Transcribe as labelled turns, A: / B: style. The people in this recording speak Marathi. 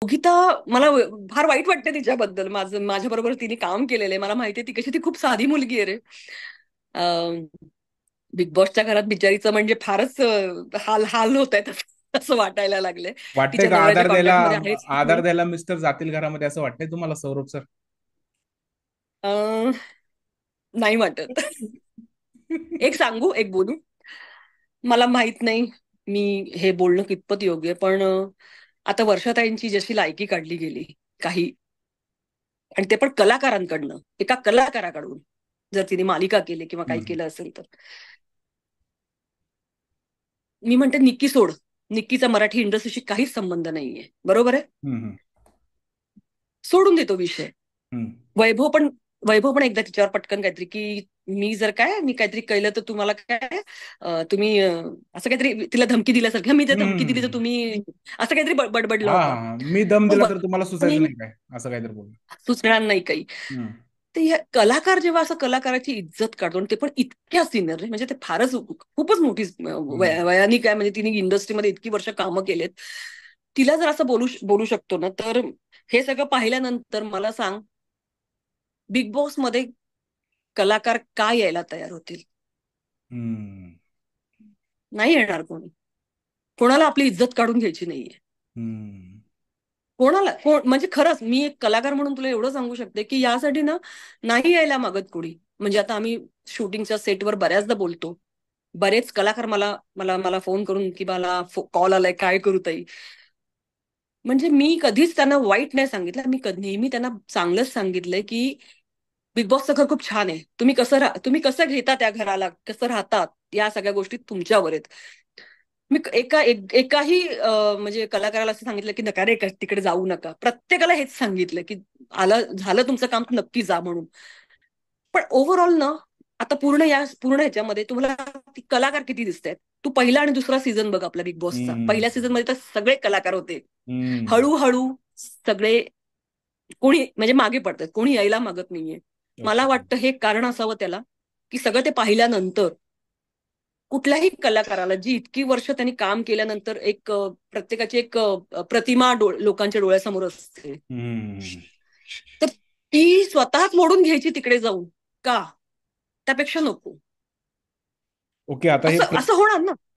A: योगिता, मला फार वाईट वाटतं तिच्याबद्दल. माझ्या बरोबर तिने काम केलेलं आहे, मला माहितीये ती कशी. ती खूप साधी मुलगी आहे रे. बिग बॉसच्या घरात बिचारीचं म्हणजे फारच हाल हाल होत आहेत असं वाटायला लागलंय.
B: वाटतंय
A: तिच्या
B: का
A: नवऱ्याच्या कॉन्टॅक्टमध्ये आहेच
B: आधार
A: ती.
B: द्यायला मिस्टर जातील घरामध्ये, असं वाटतंय तुम्हाला सौरभ सर?
A: अं, नाही वाटत. एक सांगू, एक बोलू. मला माहित नाही मी हे बोलणं कितपत योग्य आहे, पण आता वर्षाताईंची जशी लायकी काढली गेली काही, आणि ते पण कलाकारांकडनं, एका कलाकाराकडून, जर तिने मालिका केली किंवा काही
B: हम्म.
A: केलं असेल तर, मी म्हणते निक्की सोड. निक्कीचा मराठी इंडस्ट्रीशी काहीच संबंध नाहीये, बरोबर आहे.
B: हम्म.
A: सोडून देतो विषय.
B: हम्म.
A: वैभव पण वैभव पण एकदा तिच्यावर पटकन काहीतरी की मी काहीतरी केलं तर तुम्हाला काय, तुम्ही असं काहीतरी तिला धमकी दिल्यासारखं, मी जर धमकी दिली तर
B: हम्म.
A: तुम्ही, असं काहीतरी बडबडला
B: हा
A: होता.
B: हा, मी दम
A: मग
B: दिला तर तुम्हाला सुचायचं
A: वैभवने
B: नाही काय, असं काहीतरी बोल.
A: सुचणार नाही काही.
B: हम्म.
A: तर या कलाकार जेव्हा असं कलाकाराची इज्जत काढतो, आणि ते पण इतक्या सिनियर, म्हणजे ते फारच खूपच मोठी
B: हम्म.
A: वयानिक आहे, म्हणजे तिने इंडस्ट्रीमध्ये इतकी वर्ष कामं केलेत. तिला जर असं बोलू शकतो ना, तर हे सगळं पाहिल्यानंतर मला सांग, बिग बॉस मध्ये कलाकार का यायला तयार होतील?
B: हम्म.
A: नाही येणार कोणी. कोणाला आपली इज्जत काढून घ्यायची नाहीये.
B: हम्म.
A: म्हणजे खरंच मी एक कलाकार म्हणून तुला एवढं सांगू शकते की यासाठी ना नाही यायला मागत कोणी. म्हणजे आता आम्ही शूटिंगच्या सेटवर बऱ्याचदा बोलतो. बरेच कलाकार मला मला मला फोन करून की मला कॉल आलाय, काय करू ताई. म्हणजे मी कधीच त्यांना वाईट नाही सांगितलं, नेहमी त्यांना चांगलंच सांगितलंय की बिग बॉसचं घर खूप छान आहे. तुम्ही कसं घेता त्या घराला, कसं राहतात, या सगळ्या गोष्टी तुमच्यावर आहेत. मी एकाही म्हणजे कलाकाराला असं सांगितलं की नका रे तिकडे जाऊ नका. प्रत्येकाला हेच सांगितलं की झालं तुमचं काम तर नक्की जा म्हणून. पण ओव्हरऑल ना, आता पूर्ण ह्याच्यामध्ये तुम्हाला ती कलाकार किती दिसतायत. तू पहिला आणि दुसरा सीझन बघ आपला बिग बॉसचा. पहिल्या सीझन
B: हम्म.
A: मध्ये तर सगळे कलाकार होते.
B: हम्म.
A: हळूहळू सगळे, कोणी म्हणजे मागे पडतात, कोणी यायला मागत नाहीये. मला
B: ओके.
A: वाटतं हे कारण असावं त्याला, की सगळं ते पाहिल्यानंतर कुठल्याही कलाकाराला, जी इतकी वर्ष त्यांनी काम केल्यानंतर प्रत्येकाची एक प्रतिमा लोकांच्या डोळ्यासमोर असते,
B: हम्म.
A: तर ती स्वतःच मोडून घ्यायची तिकडे जाऊन का? त्यापेक्षा नको.
B: ओके, आता हे
A: असं असं होणार ना.